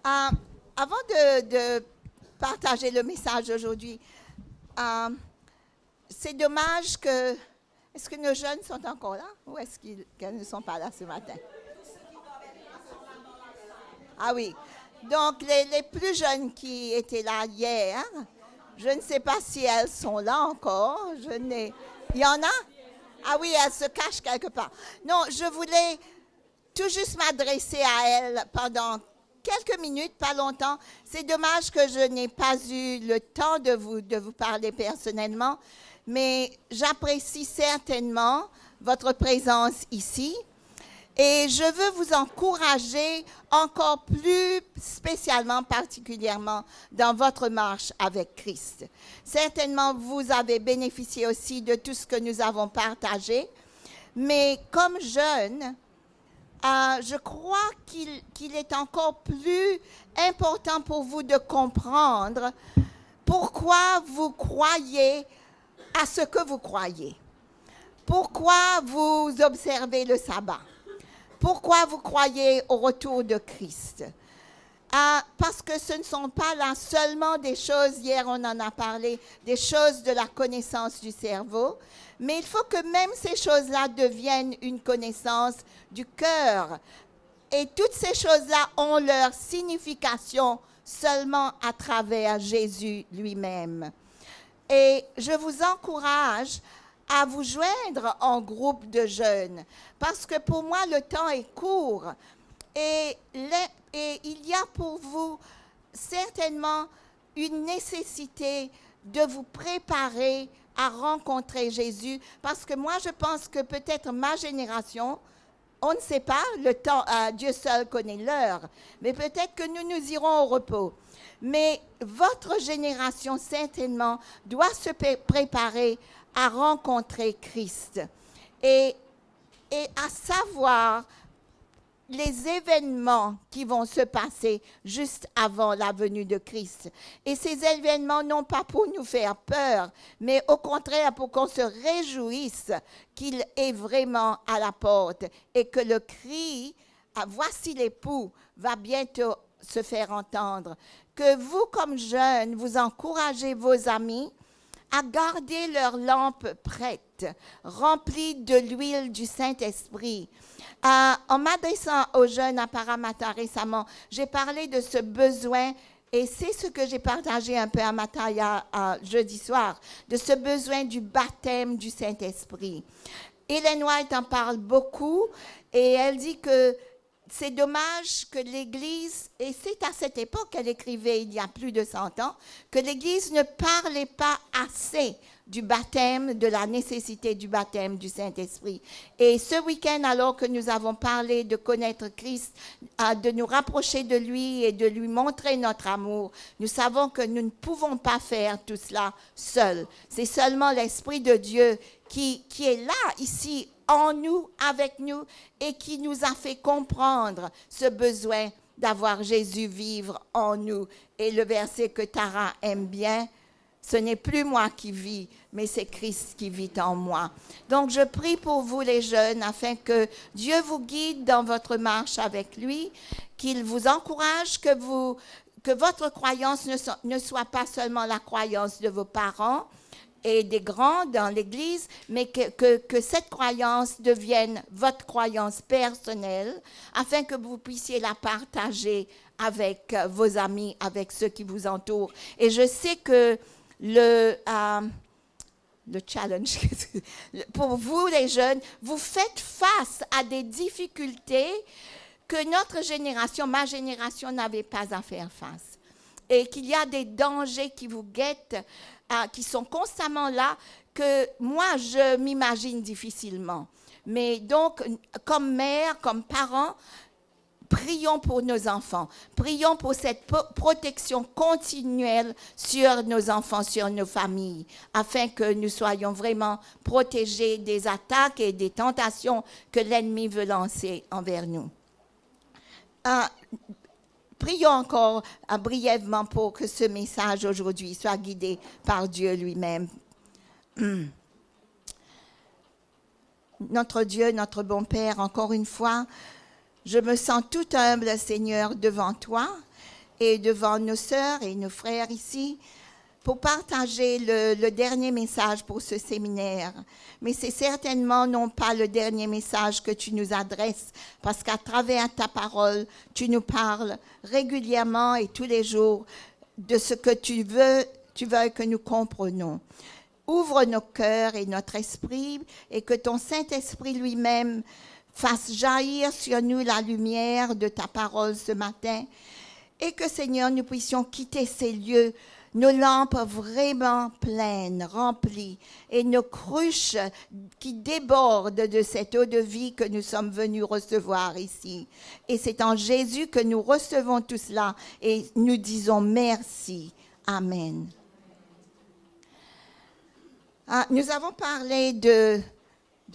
Euh, Avant de partager le message aujourd'hui, euh, c'est dommage que... Est-ce que nos jeunes sont encore là ou est-ce qu'elles ne sont pas là ce matin? Ah oui. Donc, les plus jeunes qui étaient là hier, je ne sais pas si elles sont là encore. Il y en a? Ah oui, elles se cachent quelque part. Non, je voulais tout juste m'adresser à elles pendant quelques minutes, pas longtemps. C'est dommage que je n'ai pas eu le temps de vous parler personnellement, mais j'apprécie certainement votre présence ici. Et je veux vous encourager encore plus spécialement, particulièrement dans votre marche avec Christ. Certainement, vous avez bénéficié aussi de tout ce que nous avons partagé, mais comme jeune, je crois qu'il est encore plus important pour vous de comprendre pourquoi vous croyez à ce que vous croyez. Pourquoi vous observez le sabbat. Pourquoi vous croyez au retour de Christ. Parce que ce ne sont pas là seulement des choses, hier on en a parlé, des choses de la connaissance du cerveau, mais il faut que même ces choses-là deviennent une connaissance du cœur. Et toutes ces choses-là ont leur signification seulement à travers Jésus lui-même. Et je vous encourage à vous joindre en groupe de jeunes, parce que pour moi, le temps est court. Et il y a pour vous certainement une nécessité de vous préparer à rencontrer Jésus, parce que moi, je pense que peut-être ma génération, on ne sait pas, le temps, Dieu seul connaît l'heure, mais peut-être que nous irons au repos. Mais votre génération, certainement, doit se préparer à rencontrer Christ et à savoir les événements qui vont se passer juste avant la venue de Christ. Et ces événements, non pas pour nous faire peur, mais au contraire pour qu'on se réjouisse qu'il est vraiment à la porte et que le cri « Voici l'époux » va bientôt se faire entendre. Que vous, comme jeunes, vous encouragez vos amis à garder leurs lampes prêtes, remplies de l'huile du Saint-Esprit. En m'adressant aux jeunes à Parramatta récemment, j'ai parlé de ce besoin, et c'est ce que j'ai partagé un peu à Mataya jeudi soir, de ce besoin du baptême du Saint-Esprit. Ellen White en parle beaucoup, et elle dit que c'est dommage que l'Église, et c'est à cette époque qu'elle écrivait il y a plus de 100 ans, que l'Église ne parlait pas assez du baptême, de la nécessité du baptême du Saint-Esprit. Et ce week-end, alors que nous avons parlé de connaître Christ, de nous rapprocher de lui et de lui montrer notre amour, nous savons que nous ne pouvons pas faire tout cela seuls. C'est seulement l'Esprit de Dieu qui est là, ici, en nous, avec nous, et qui nous a fait comprendre ce besoin d'avoir Jésus vivre en nous. Et le verset que Tara aime bien, ce n'est plus moi qui vis, mais c'est Christ qui vit en moi. Donc, je prie pour vous les jeunes, afin que Dieu vous guide dans votre marche avec lui, qu'il vous encourage, que votre croyance ne soit pas seulement la croyance de vos parents, et des grands dans l'Église, mais que cette croyance devienne votre croyance personnelle, afin que vous puissiez la partager avec vos amis, avec ceux qui vous entourent. Et je sais que le challenge, pour vous les jeunes, vous faites face à des difficultés que notre génération, ma génération, n'avait pas à faire face. Et qu'il y a des dangers qui vous guettent, qui sont constamment là, que moi, je m'imagine difficilement. Mais donc, comme mère, comme parents, prions pour nos enfants. Prions pour cette protection continuelle sur nos enfants, sur nos familles, afin que nous soyons vraiment protégés des attaques et des tentations que l'ennemi veut lancer envers nous. Prions encore brièvement pour que ce message aujourd'hui soit guidé par Dieu lui-même. Notre Dieu, notre bon Père, encore une fois, je me sens tout humble, Seigneur, devant toi. et devant nos sœurs et nos frères ici pour partager le dernier message pour ce séminaire. Mais c'est certainement non pas le dernier message que tu nous adresses, parce qu'à travers ta parole, tu nous parles régulièrement et tous les jours de ce que tu veux que nous comprenions. Ouvre nos cœurs et notre esprit et que ton Saint-Esprit lui-même fasse jaillir sur nous la lumière de ta parole ce matin et que, Seigneur, nous puissions quitter ces lieux, nos lampes vraiment pleines, remplies, et nos cruches qui débordent de cette eau de vie que nous sommes venus recevoir ici. Et c'est en Jésus que nous recevons tout cela et nous disons merci. Amen. Nous avons parlé de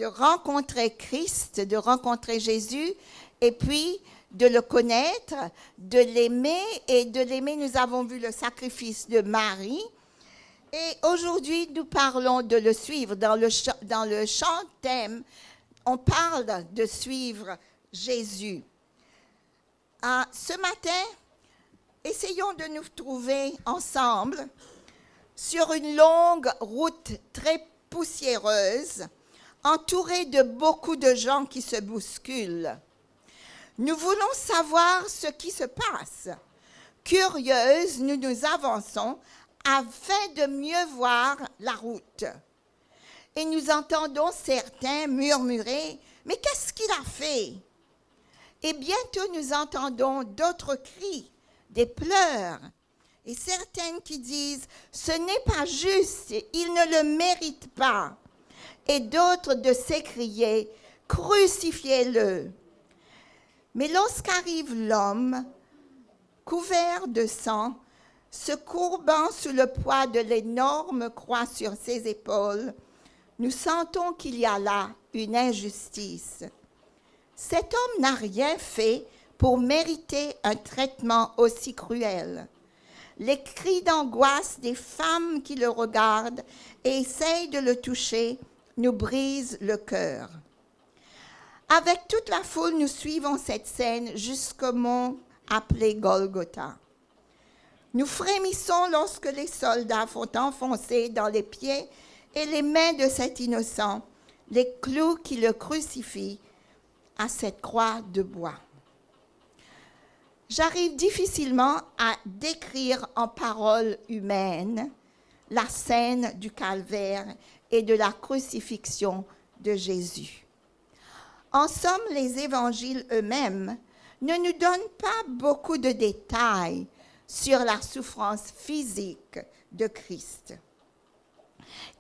rencontrer Christ, de rencontrer Jésus, et puis de le connaître, de l'aimer, et de l'aimer, nous avons vu le sacrifice de Marie. Et aujourd'hui, nous parlons de le suivre. Dans le chant thème, on parle de suivre Jésus. Ce matin, essayons de nous trouver ensemble sur une longue route très poussiéreuse, entourée de beaucoup de gens qui se bousculent. Nous voulons savoir ce qui se passe. Curieuses, nous nous avançons afin de mieux voir la route. Et nous entendons certains murmurer, « Mais qu'est-ce qu'il a fait ?» Et bientôt nous entendons d'autres cris, des pleurs, et certaines qui disent, « Ce n'est pas juste, il ne le mérite pas. » Et d'autres de s'écrier, « Crucifiez-le. » Mais lorsqu'arrive l'homme, couvert de sang, se courbant sous le poids de l'énorme croix sur ses épaules, nous sentons qu'il y a là une injustice. Cet homme n'a rien fait pour mériter un traitement aussi cruel. Les cris d'angoisse des femmes qui le regardent et essayent de le toucher nous brisent le cœur. Avec toute la foule, nous suivons cette scène jusqu'au mont appelé Golgotha. Nous frémissons lorsque les soldats font enfoncer dans les pieds et les mains de cet innocent les clous qui le crucifient à cette croix de bois. J'arrive difficilement à décrire en paroles humaines la scène du calvaire et de la crucifixion de Jésus. En somme, les évangiles eux-mêmes ne nous donnent pas beaucoup de détails sur la souffrance physique de Christ.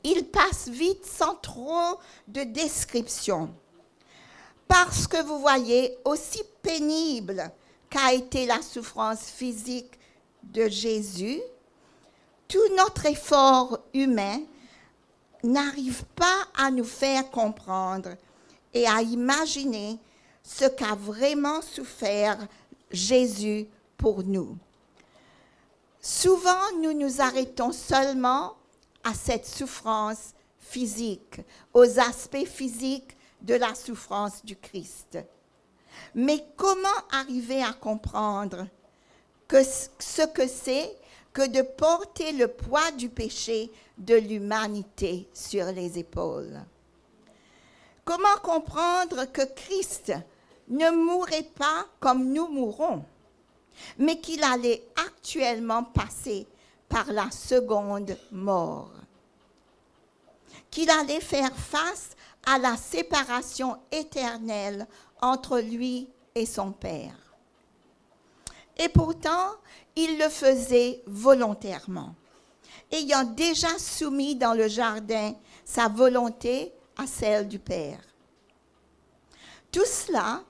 Ils passent vite sans trop de description. Parce que vous voyez, aussi pénible qu'a été la souffrance physique de Jésus, tout notre effort humain n'arrive pas à nous faire comprendre et à imaginer ce qu'a vraiment souffert Jésus pour nous. Souvent, nous nous arrêtons seulement à cette souffrance physique, aux aspects physiques de la souffrance du Christ. Mais comment arriver à comprendre ce que c'est que de porter le poids du péché de l'humanité sur les épaules? Comment comprendre que Christ ne mourrait pas comme nous mourons, mais qu'il allait actuellement passer par la seconde mort? Qu'il allait faire face à la séparation éternelle entre lui et son Père. Et pourtant, il le faisait volontairement, ayant déjà soumis dans le jardin sa volonté à celle du Père. Tout cela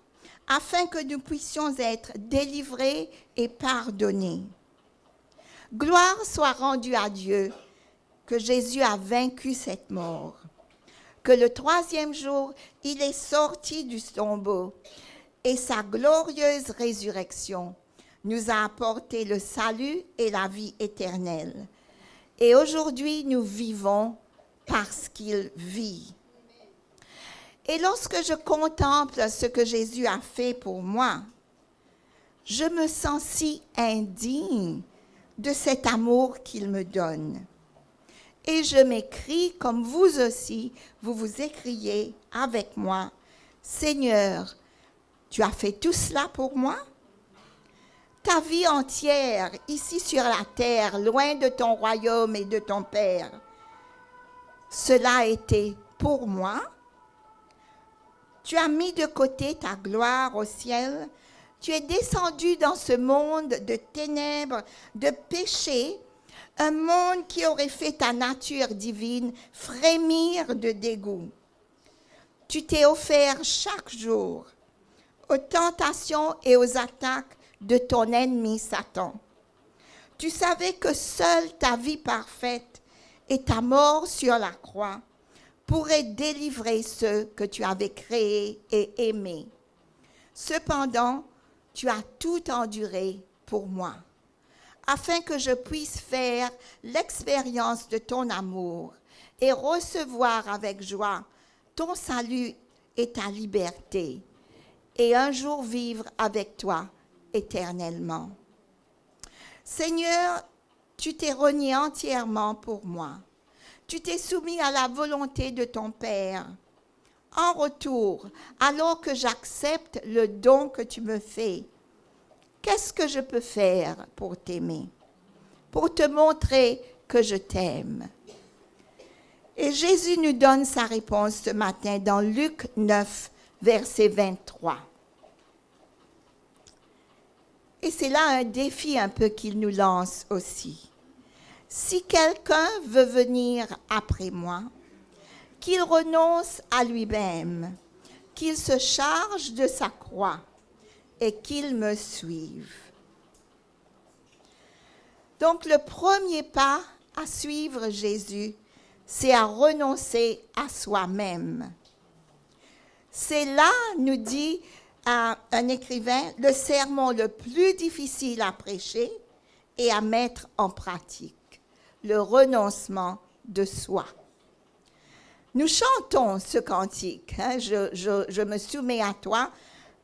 afin que nous puissions être délivrés et pardonnés. Gloire soit rendue à Dieu que Jésus a vaincu cette mort, que le troisième jour, il est sorti du tombeau et sa glorieuse résurrection nous a apporté le salut et la vie éternelle. Et aujourd'hui, nous vivons parce qu'il vit. Et lorsque je contemple ce que Jésus a fait pour moi, Je me sens si indigne de cet amour qu'il me donne. Et je m'écrie comme vous aussi, vous vous écriez avec moi, Seigneur, tu as fait tout cela pour moi? Ta vie entière, ici sur la terre, loin de ton royaume et de ton Père, cela a été pour moi. Tu as mis de côté ta gloire au ciel. Tu es descendu dans ce monde de ténèbres, de péché, un monde qui aurait fait ta nature divine frémir de dégoût. Tu t'es offert chaque jour aux tentations et aux attaques de ton ennemi Satan. Tu savais que seule ta vie parfaite et ta mort sur la croix pourraient délivrer ceux que tu avais créés et aimés. Cependant, tu as tout enduré pour moi, afin que je puisse faire l'expérience de ton amour et recevoir avec joie ton salut et ta liberté, et un jour vivre avec toi éternellement. Seigneur, tu t'es renié entièrement pour moi. Tu t'es soumis à la volonté de ton Père. En retour, alors que j'accepte le don que tu me fais, qu'est-ce que je peux faire pour t'aimer, pour te montrer que je t'aime? Et Jésus nous donne sa réponse ce matin dans Luc 9, verset 23. Et c'est là un défi un peu qu'il nous lance aussi. Si quelqu'un veut venir après moi, qu'il renonce à lui-même, qu'il se charge de sa croix et qu'il me suive. Donc le premier pas à suivre Jésus, c'est à renoncer à soi-même. C'est là, nous dit un écrivain, le sermon le plus difficile à prêcher et à mettre en pratique, le renoncement de soi. Nous chantons ce cantique, hein, je me soumets à toi.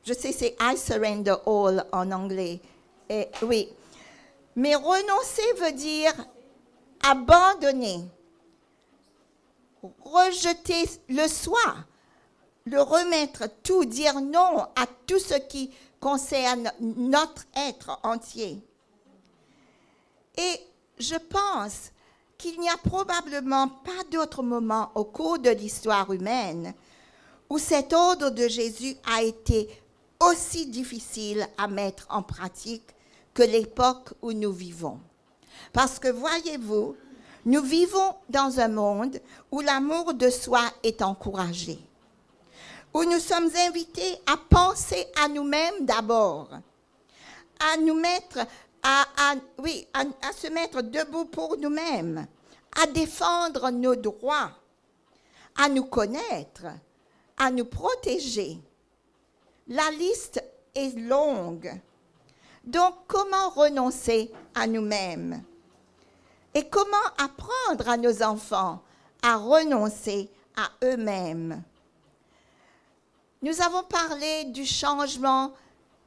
Je sais, c'est I surrender all en anglais. Et, oui. Mais renoncer veut dire abandonner, rejeter le soi, le remettre tout, dire non à tout ce qui concerne notre être entier. Et je pense qu'il n'y a probablement pas d'autre moment au cours de l'histoire humaine où cet ordre de Jésus a été aussi difficile à mettre en pratique que l'époque où nous vivons. Parce que voyez-vous, nous vivons dans un monde où l'amour de soi est encouragé, où nous sommes invités à penser à nous-mêmes d'abord, à nous mettre, à se mettre debout pour nous-mêmes, à défendre nos droits, à nous connaître, à nous protéger. La liste est longue. Donc, comment renoncer à nous-mêmes? Et comment apprendre à nos enfants à renoncer à eux-mêmes? Nous avons parlé du changement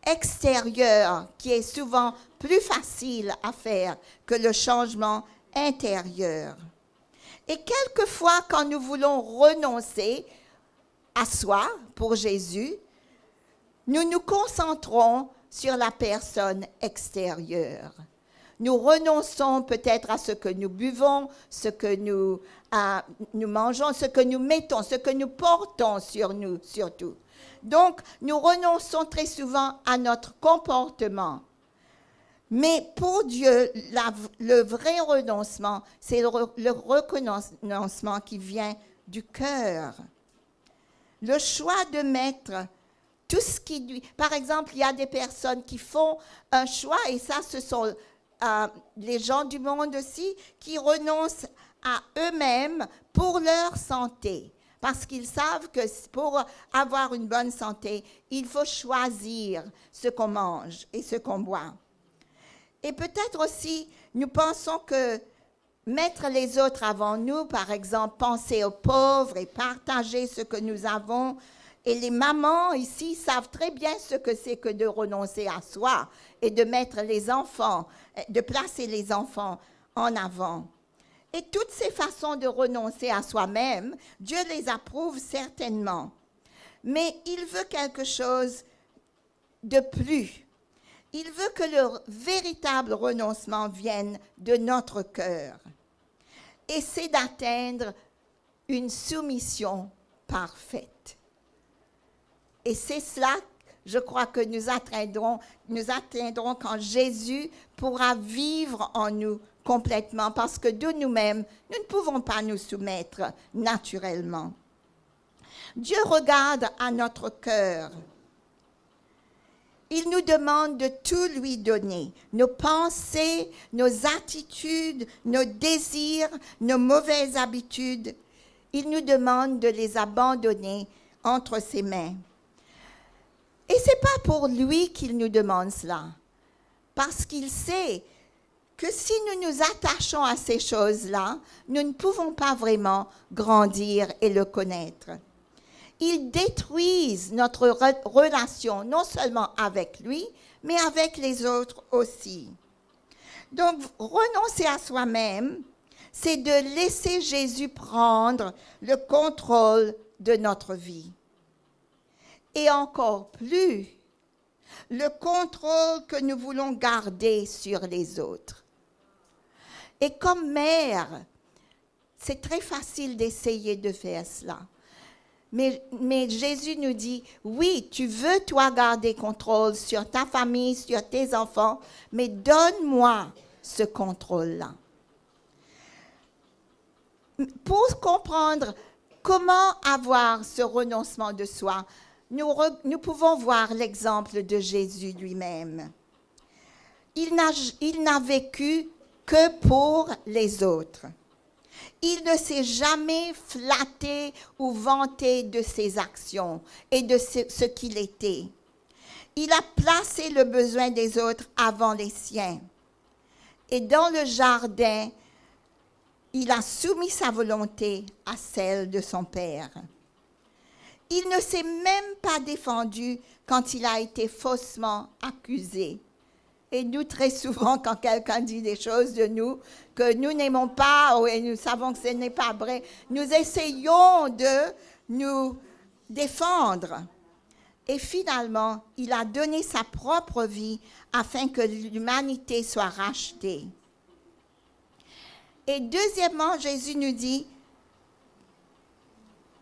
extérieur qui est souvent plus facile à faire que le changement intérieur. Et quelquefois, quand nous voulons renoncer à soi pour Jésus, nous nous concentrons sur la personne extérieure. Nous renonçons peut-être à ce que nous buvons, ce que nous mangeons, ce que nous mettons, ce que nous portons sur nous surtout. Donc, nous renonçons très souvent à notre comportement. Mais pour Dieu, le vrai renoncement, c'est le renoncement qui vient du cœur. Le choix de mettre tout ce qui lui... Par exemple, il y a des personnes qui font un choix, et ça, ce sont les gens du monde aussi, qui renoncent à eux-mêmes pour leur santé. Parce qu'ils savent que pour avoir une bonne santé, il faut choisir ce qu'on mange et ce qu'on boit. Et peut-être aussi, nous pensons que mettre les autres avant nous, par exemple, penser aux pauvres et partager ce que nous avons, Et les mamans ici savent très bien ce que c'est que de renoncer à soi et de mettre les enfants, de placer les enfants en avant. Et toutes ces façons de renoncer à soi-même, Dieu les approuve certainement. Mais il veut quelque chose de plus. Il veut que le véritable renoncement vienne de notre cœur. Et c'est d'atteindre une soumission parfaite. Et c'est cela, je crois, que nous atteindrons quand Jésus pourra vivre en nous complètement, parce que de nous-mêmes, nous ne pouvons pas nous soumettre naturellement. Dieu regarde à notre cœur. Il nous demande de tout lui donner, nos pensées, nos attitudes, nos désirs, nos mauvaises habitudes. Il nous demande de les abandonner entre ses mains. Et ce n'est pas pour lui qu'il nous demande cela, parce qu'il sait que si nous nous attachons à ces choses-là, nous ne pouvons pas vraiment grandir et le connaître. Ils détruisent notre relation, non seulement avec lui, mais avec les autres aussi. Donc, renoncer à soi-même, c'est de laisser Jésus prendre le contrôle de notre vie. Et encore plus, le contrôle que nous voulons garder sur les autres. Et comme mère, c'est très facile d'essayer de faire cela. Mais Jésus nous dit, oui, tu veux toi garder contrôle sur ta famille, sur tes enfants, mais donne-moi ce contrôle-là. Pour comprendre comment avoir ce renoncement de soi, nous pouvons voir l'exemple de Jésus lui-même. Il n'a vécu que pour les autres. Il ne s'est jamais flatté ou vanté de ses actions et de ce qu'il était. Il a placé le besoin des autres avant les siens. Et dans le jardin, il a soumis sa volonté à celle de son Père. Il ne s'est même pas défendu quand il a été faussement accusé. Et nous, très souvent, quand quelqu'un dit des choses de nous que nous n'aimons pas et nous savons que ce n'est pas vrai, nous essayons de nous défendre. Et finalement, il a donné sa propre vie afin que l'humanité soit rachetée. Et deuxièmement, Jésus nous dit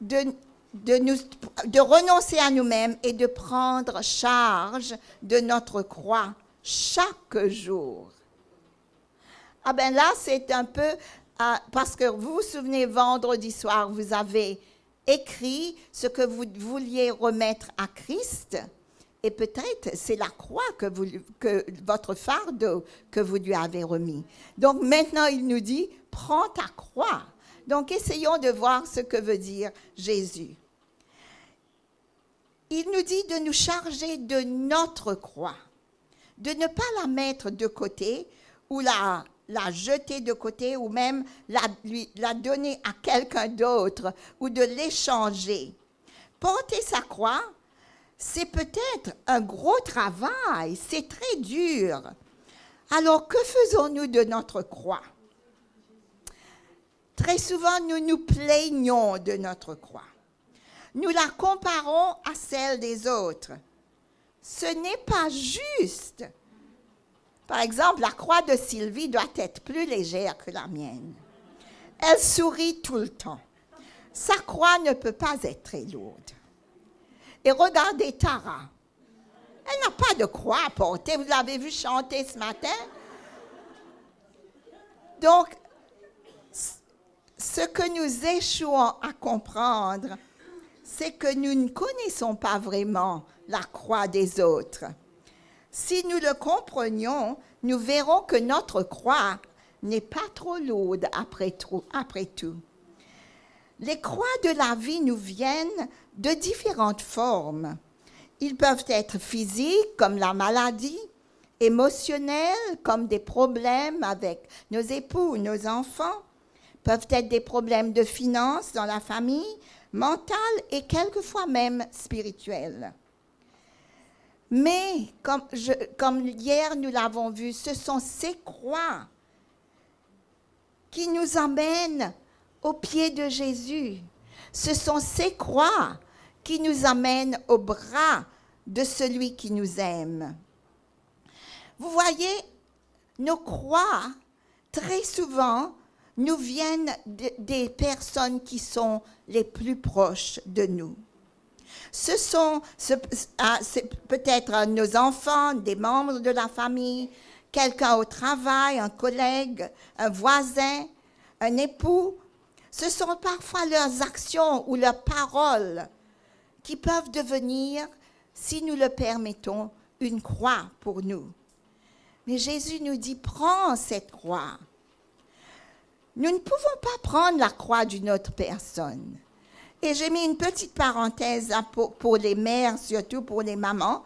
de renoncer à nous-mêmes et de prendre charge de notre croix chaque jour. Ah ben là, c'est un peu, parce que vous vous souvenez, vendredi soir, vous avez écrit ce que vous vouliez remettre à Christ, et peut-être c'est la croix que votre fardeau que vous lui avez remis. Donc maintenant, il nous dit, prends ta croix. Donc essayons de voir ce que veut dire Jésus. Il nous dit de nous charger de notre croix, de ne pas la mettre de côté ou la jeter de côté ou même la donner à quelqu'un d'autre ou de l'échanger. Porter sa croix, c'est peut-être un gros travail, c'est très dur. Alors, que faisons-nous de notre croix? Très souvent, nous nous plaignons de notre croix. Nous la comparons à celle des autres. Ce n'est pas juste. Par exemple, la croix de Sylvie doit être plus légère que la mienne. Elle sourit tout le temps. Sa croix ne peut pas être très lourde. Et regardez Tara. Elle n'a pas de croix à porter. Vous l'avez vu chanter ce matin. Donc, ce que nous échouons à comprendre, c'est que nous ne connaissons pas vraiment la croix des autres. Si nous le comprenions, nous verrons que notre croix n'est pas trop lourde après tout. Les croix de la vie nous viennent de différentes formes. Ils peuvent être physiques, comme la maladie, émotionnels, comme des problèmes avec nos époux ou nos enfants, peuvent être des problèmes de finances dans la famille, mentale et quelquefois même spirituelle. Mais, comme hier nous l'avons vu, ce sont ces croix qui nous amènent au pied de Jésus. Ce sont ces croix qui nous amènent au bras de celui qui nous aime. Vous voyez, nos croix, très souvent, nous viennent des personnes qui sont les plus proches de nous. C'est peut-être nos enfants, des membres de la famille, quelqu'un au travail, un collègue, un voisin, un époux. Ce sont parfois leurs actions ou leurs paroles qui peuvent devenir, si nous le permettons, une croix pour nous. Mais Jésus nous dit, prends cette croix. Nous ne pouvons pas prendre la croix d'une autre personne. Et j'ai mis une petite parenthèse là pour les mères, surtout pour les mamans,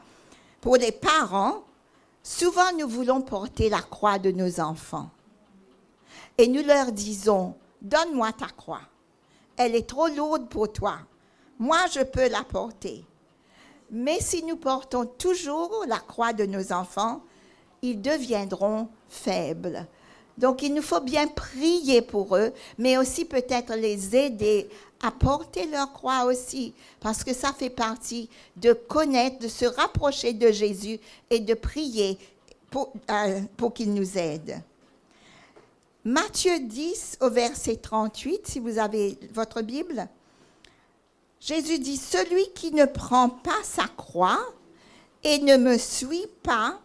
pour les parents. Souvent, nous voulons porter la croix de nos enfants. Et nous leur disons, donne-moi ta croix. Elle est trop lourde pour toi. Moi, je peux la porter. Mais si nous portons toujours la croix de nos enfants, ils deviendront faibles. Donc, il nous faut bien prier pour eux, mais aussi peut-être les aider à porter leur croix aussi, parce que ça fait partie de connaître, de se rapprocher de Jésus et de prier pour qu'il nous aide. Matthieu 10 au verset 38, si vous avez votre Bible, Jésus dit, « Celui qui ne prend pas sa croix et ne me suit pas,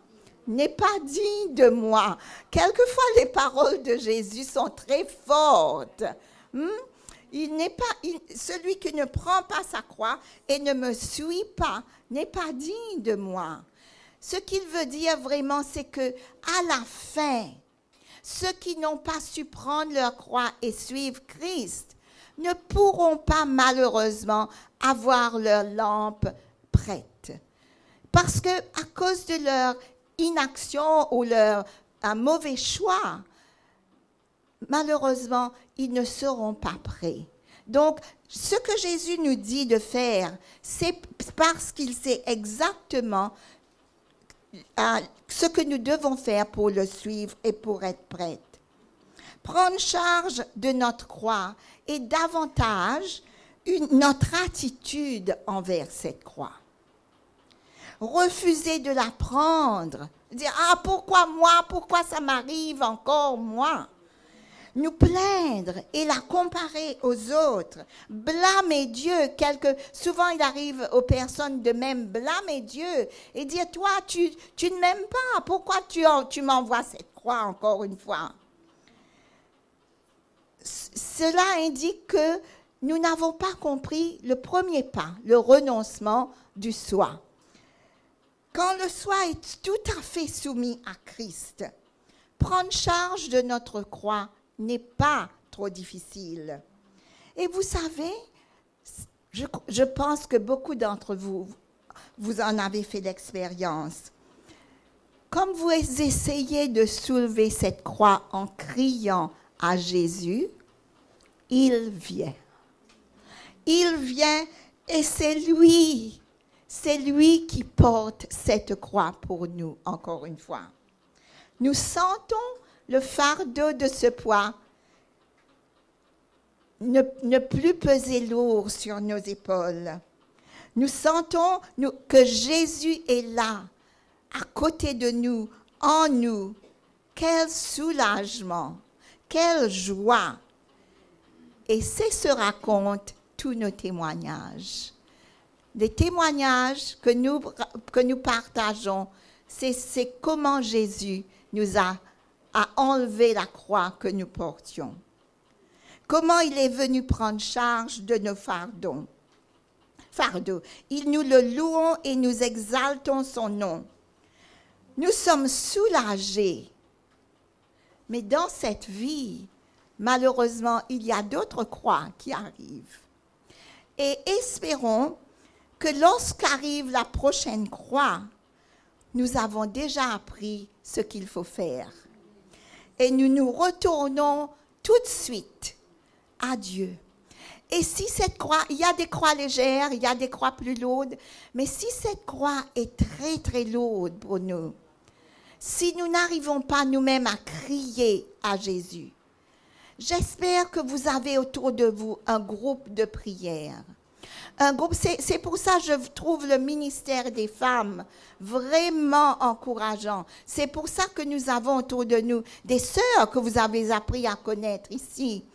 n'est pas digne de moi. » Quelquefois, les paroles de Jésus sont très fortes. Celui qui ne prend pas sa croix et ne me suit pas n'est pas digne de moi. Ce qu'il veut dire vraiment, c'est que à la fin, ceux qui n'ont pas su prendre leur croix et suivre Christ ne pourront pas malheureusement avoir leur lampe prête. Parce que à cause de leur inaction ou leur mauvais choix, malheureusement, ils ne seront pas prêts. Donc, ce que Jésus nous dit de faire, c'est parce qu'il sait exactement ce que nous devons faire pour le suivre et pour être prêtes. Prendre charge de notre croix et davantage notre attitude envers cette croix. Refuser de la prendre, dire « Ah, pourquoi moi? Pourquoi ça m'arrive encore moi ?» Nous plaindre et la comparer aux autres, blâmer Dieu. Souvent, il arrive aux personnes de même blâmer Dieu et dire « Toi, tu ne m'aimes pas, pourquoi tu m'envoies cette croix encore une fois ?» Cela indique que nous n'avons pas compris le premier pas, le renoncement du soi. Quand le soi est tout à fait soumis à Christ, prendre charge de notre croix n'est pas trop difficile. Et vous savez, je pense que beaucoup d'entre vous, vous en avez fait l'expérience. Comme vous essayez de soulever cette croix en criant à Jésus, il vient. Il vient et c'est lui qui porte cette croix pour nous, encore une fois. Nous sentons le fardeau de ce poids ne plus peser lourd sur nos épaules. Nous sentons que Jésus est là, à côté de nous, en nous. Quel soulagement, quelle joie. Et c'est ce racontent tous nos témoignages. Les témoignages que nous partageons, c'est comment Jésus nous a enlevé la croix que nous portions. Comment il est venu prendre charge de nos fardeaux. Nous le louons et nous exaltons son nom. Nous sommes soulagés. Mais dans cette vie, malheureusement, il y a d'autres croix qui arrivent. Et espérons que lorsqu'arrive la prochaine croix, nous avons déjà appris ce qu'il faut faire. Et nous nous retournons tout de suite à Dieu. Et si cette croix, il y a des croix légères, il y a des croix plus lourdes, mais si cette croix est très, très lourde pour nous, si nous n'arrivons pas nous-mêmes à crier à Jésus, j'espère que vous avez autour de vous un groupe de prière. Un groupe, c'est pour ça que je trouve le ministère des femmes vraiment encourageant. C'est pour ça que nous avons autour de nous des sœurs que vous avez appris à connaître ici.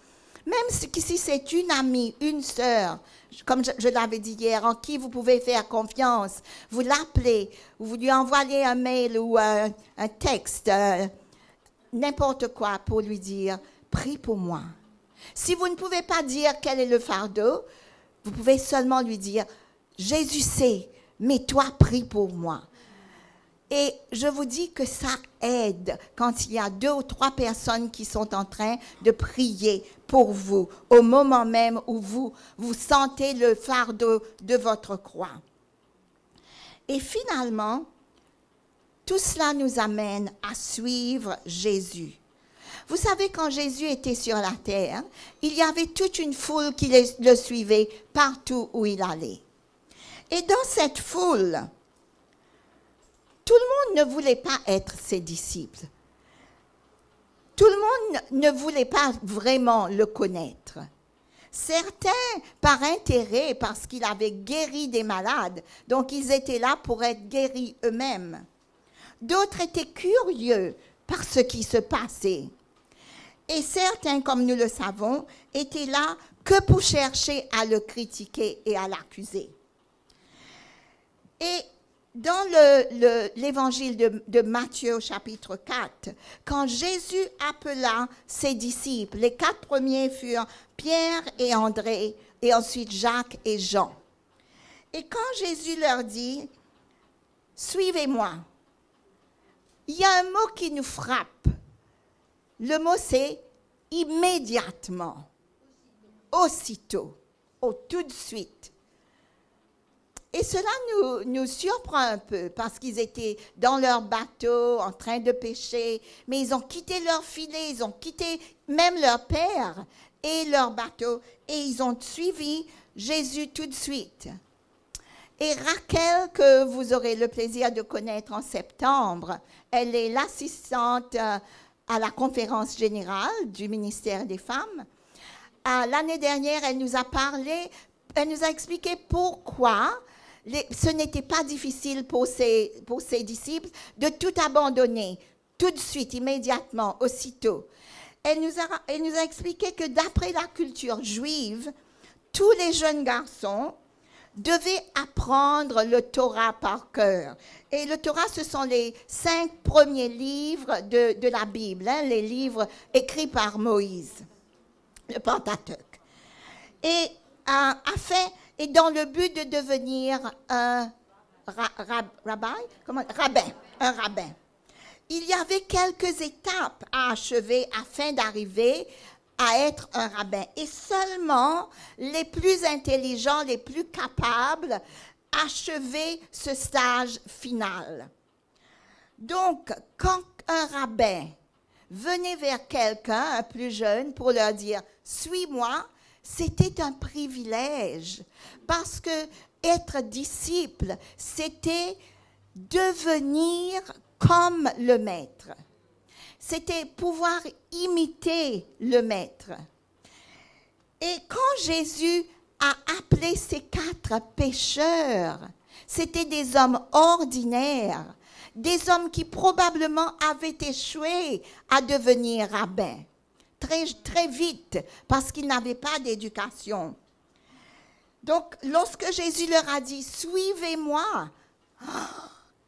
Même si c'est une amie, une sœur, comme je l'avais dit hier, en qui vous pouvez faire confiance, vous l'appelez, vous lui envoyez un mail ou un texte, n'importe quoi pour lui dire « Prie pour moi ». Si vous ne pouvez pas dire quel est le fardeau, vous pouvez seulement lui dire « Jésus sait, mais toi prie pour moi ». Et je vous dis que ça aide quand il y a 2 ou 3 personnes qui sont en train de prier pour vous, au moment même où vous sentez le fardeau de votre croix. Et finalement, tout cela nous amène à suivre Jésus. Vous savez, quand Jésus était sur la terre, il y avait toute une foule qui le suivait partout où il allait. Et dans cette foule, tout le monde ne voulait pas être ses disciples. Tout le monde ne voulait pas vraiment le connaître. Certains, par intérêt, parce qu'il avait guéri des malades, donc ils étaient là pour être guéris eux-mêmes. D'autres étaient curieux par ce qui se passait. Et certains, comme nous le savons, étaient là que pour chercher à le critiquer et à l'accuser. Et dans l'évangile de Matthieu, chapitre 4, quand Jésus appela ses disciples, les 4 premiers furent Pierre et André, et ensuite Jacques et Jean. Et quand Jésus leur dit « Suivez-moi », il y a un mot qui nous frappe. Le mot, c'est « immédiatement », aussitôt, tout de suite. Et cela nous surprend un peu parce qu'ils étaient dans leur bateau en train de pêcher, mais ils ont quitté leur filet, ils ont quitté même leur père et leur bateau et ils ont suivi Jésus tout de suite. Et Raquel, que vous aurez le plaisir de connaître en septembre, elle est l'assistante à la conférence générale du ministère des Femmes. L'année dernière, elle nous a parlé, elle nous a expliqué pourquoi ce n'était pas difficile pour ses disciples de tout abandonner, tout de suite, immédiatement, aussitôt. Elle nous a expliqué que d'après la culture juive, tous les jeunes garçons devaient apprendre le Torah par cœur. Et le Torah, ce sont les 5 premiers livres de la Bible, hein, les livres écrits par Moïse, le Pentateuque. Et et dans le but de devenir un rabbin. Il y avait quelques étapes à achever afin d'arriver à être un rabbin. Et seulement les plus intelligents, les plus capables, achevaient ce stage final. Donc, quand un rabbin venait vers quelqu'un, un plus jeune, pour leur dire « Suis-moi », c'était un privilège parce que être disciple, c'était devenir comme le maître. C'était pouvoir imiter le maître. Et quand Jésus a appelé ces 4 pécheurs, c'était des hommes ordinaires, des hommes qui probablement avaient échoué à devenir rabbins. Très vite, parce qu'ils n'avaient pas d'éducation. Donc, lorsque Jésus leur a dit « Suivez-moi »,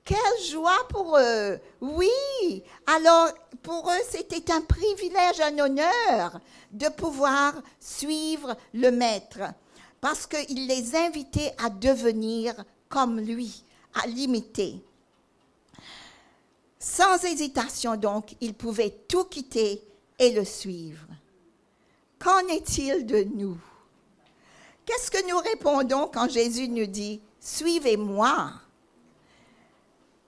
quelle joie pour eux! Oui! Alors, pour eux, c'était un privilège, un honneur de pouvoir suivre le Maître, parce qu'il les invitait à devenir comme lui, à l'imiter. Sans hésitation, donc, ils pouvaient tout quitter et le suivre. Qu'en est-il de nous? Qu'est-ce que nous répondons quand Jésus nous dit « Suivez-moi » ?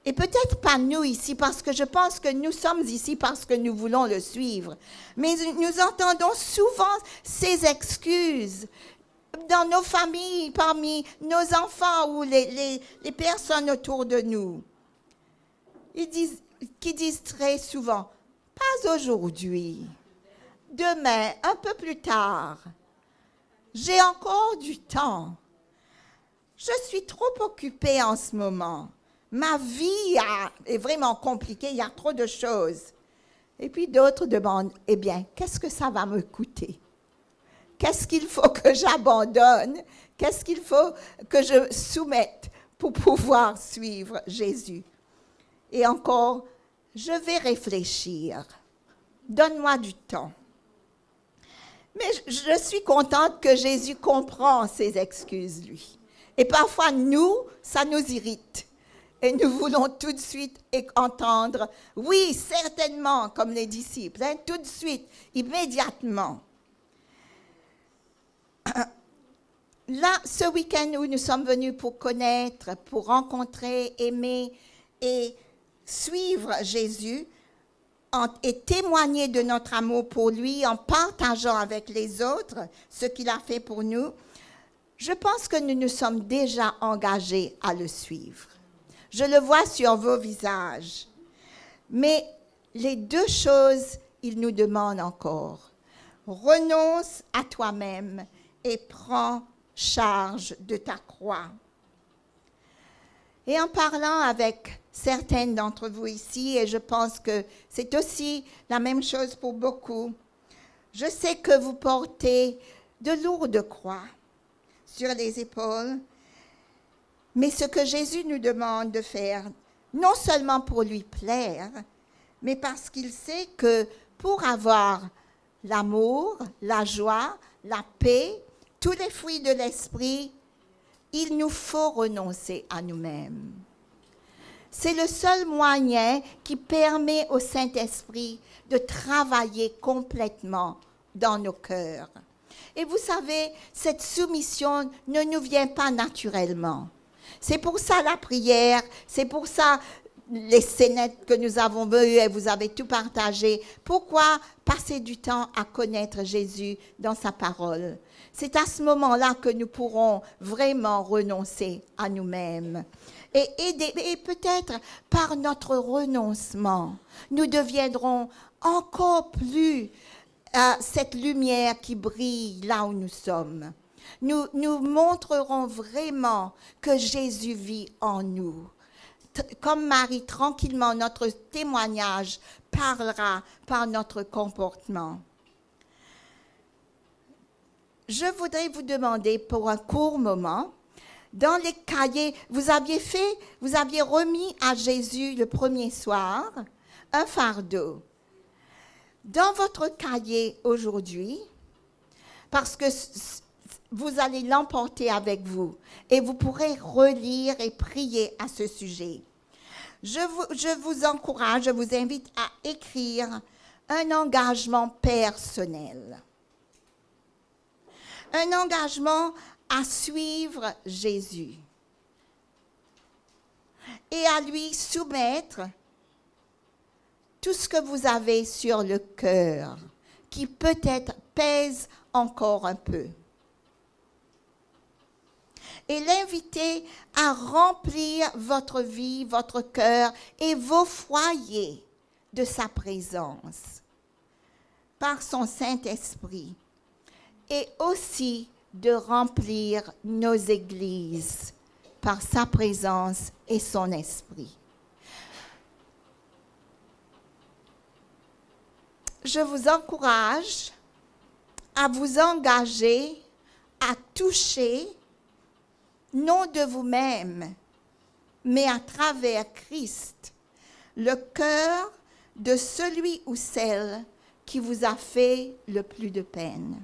Et peut-être pas nous ici, parce que je pense que nous sommes ici parce que nous voulons le suivre. Mais nous entendons souvent ces excuses. dans nos familles, parmi nos enfants ou les personnes autour de nous, qui disent très souvent, pas aujourd'hui, demain, un peu plus tard, j'ai encore du temps. Je suis trop occupée en ce moment. Ma vie est vraiment compliquée, il y a trop de choses. Et puis d'autres demandent, eh bien, qu'est-ce que ça va me coûter? Qu'est-ce qu'il faut que j'abandonne? Qu'est-ce qu'il faut que je soumette pour pouvoir suivre Jésus? Et encore, je vais réfléchir. Donne-moi du temps. Mais je suis contente que Jésus comprend ces excuses, lui. Et parfois, nous, ça nous irrite. Et nous voulons tout de suite entendre, oui, certainement, comme les disciples, hein, tout de suite, immédiatement. Là, ce week-end où nous sommes venus pour connaître, pour rencontrer, aimer et suivre Jésus, et témoigner de notre amour pour lui en partageant avec les autres ce qu'il a fait pour nous, je pense que nous nous sommes déjà engagés à le suivre. Je le vois sur vos visages. Mais les deux choses, il nous demande encore. Renonce à toi-même et prends charge de ta croix. Et en parlant avec certaines d'entre vous ici, et je pense que c'est aussi la même chose pour beaucoup, je sais que vous portez de lourdes croix sur les épaules, mais ce que Jésus nous demande de faire, non seulement pour lui plaire, mais parce qu'il sait que pour avoir l'amour, la joie, la paix, tous les fruits de l'esprit, il nous faut renoncer à nous-mêmes. C'est le seul moyen qui permet au Saint-Esprit de travailler complètement dans nos cœurs. Et vous savez, cette soumission ne nous vient pas naturellement. C'est pour ça la prière, c'est pour ça les scénettes que nous avons vues et vous avez tout partagé. Pourquoi passer du temps à connaître Jésus dans sa parole? C'est à ce moment-là que nous pourrons vraiment renoncer à nous-mêmes. Et peut-être par notre renoncement, nous deviendrons encore plus cette lumière qui brille là où nous sommes. Nous montrerons vraiment que Jésus vit en nous. Comme Marie, tranquillement, notre témoignage parlera par notre comportement. Je voudrais vous demander pour un court moment, dans les cahiers, vous aviez remis à Jésus le premier soir un fardeau. Dans votre cahier aujourd'hui, parce que vous allez l'emporter avec vous et vous pourrez relire et prier à ce sujet. Je vous encourage, je vous invite à écrire un engagement personnel. Un engagement à suivre Jésus et à lui soumettre tout ce que vous avez sur le cœur, qui peut-être pèse encore un peu. Et l'inviter à remplir votre vie, votre cœur et vos foyers de sa présence par son Saint-Esprit. Et aussi de remplir nos églises par sa présence et son esprit. Je vous encourage à vous engager à toucher, non de vous-même, mais à travers Christ, le cœur de celui ou celle qui vous a fait le plus de peine.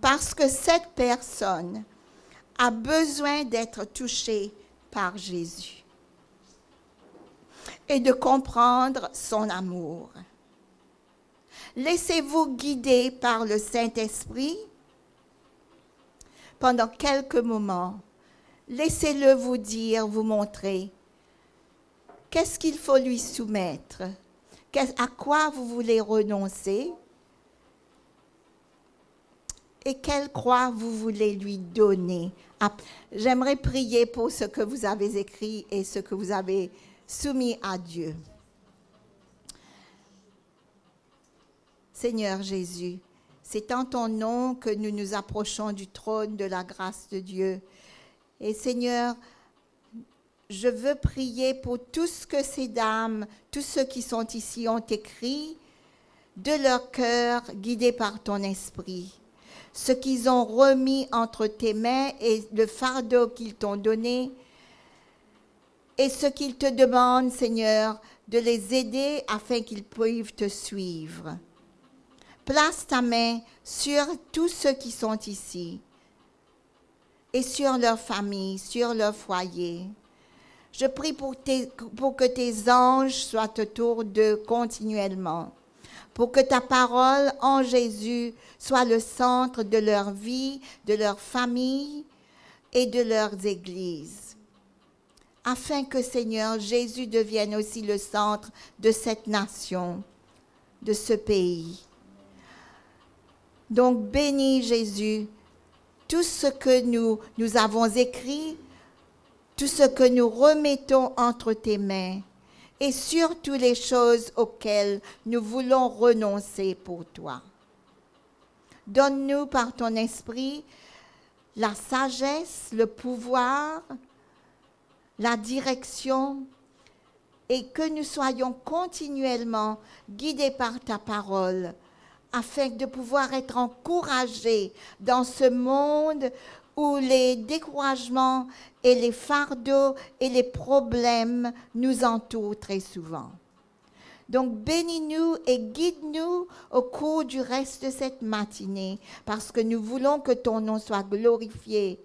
Parce que cette personne a besoin d'être touchée par Jésus et de comprendre son amour. Laissez-vous guider par le Saint-Esprit pendant quelques moments. Laissez-le vous dire, vous montrer qu'est-ce qu'il faut lui soumettre, à quoi vous voulez renoncer. et quelle croix vous voulez lui donner. J'aimerais prier pour ce que vous avez écrit et ce que vous avez soumis à Dieu. Seigneur Jésus, c'est en ton nom que nous nous approchons du trône de la grâce de Dieu. Et Seigneur, je veux prier pour tout ce que ces dames, tous ceux qui sont ici ont écrit de leur cœur, guidés par ton esprit. Ce qu'ils ont remis entre tes mains et le fardeau qu'ils t'ont donné, et ce qu'ils te demandent, Seigneur, de les aider afin qu'ils puissent te suivre. Place ta main sur tous ceux qui sont ici et sur leur famille, sur leur foyer. Je prie pour que tes anges soient autour d'eux continuellement, pour que ta parole en Jésus soit le centre de leur vie, de leur famille et de leurs églises, afin que, Seigneur, Jésus devienne aussi le centre de cette nation, de ce pays. Donc, bénis Jésus tout ce que nous avons écrit, tout ce que nous remettons entre tes mains, et surtout les choses auxquelles nous voulons renoncer pour toi. Donne-nous par ton esprit la sagesse, le pouvoir, la direction, et que nous soyons continuellement guidés par ta parole, afin de pouvoir être encouragés dans ce monde où les découragements et les fardeaux et les problèmes nous entourent très souvent. Donc, bénis-nous et guide-nous au cours du reste de cette matinée, parce que nous voulons que ton nom soit glorifié.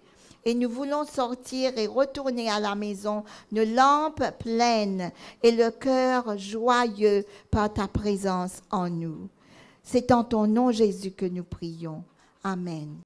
Et nous voulons sortir et retourner à la maison, nos lampes pleines et le cœur joyeux par ta présence en nous. C'est en ton nom, Jésus, que nous prions. Amen.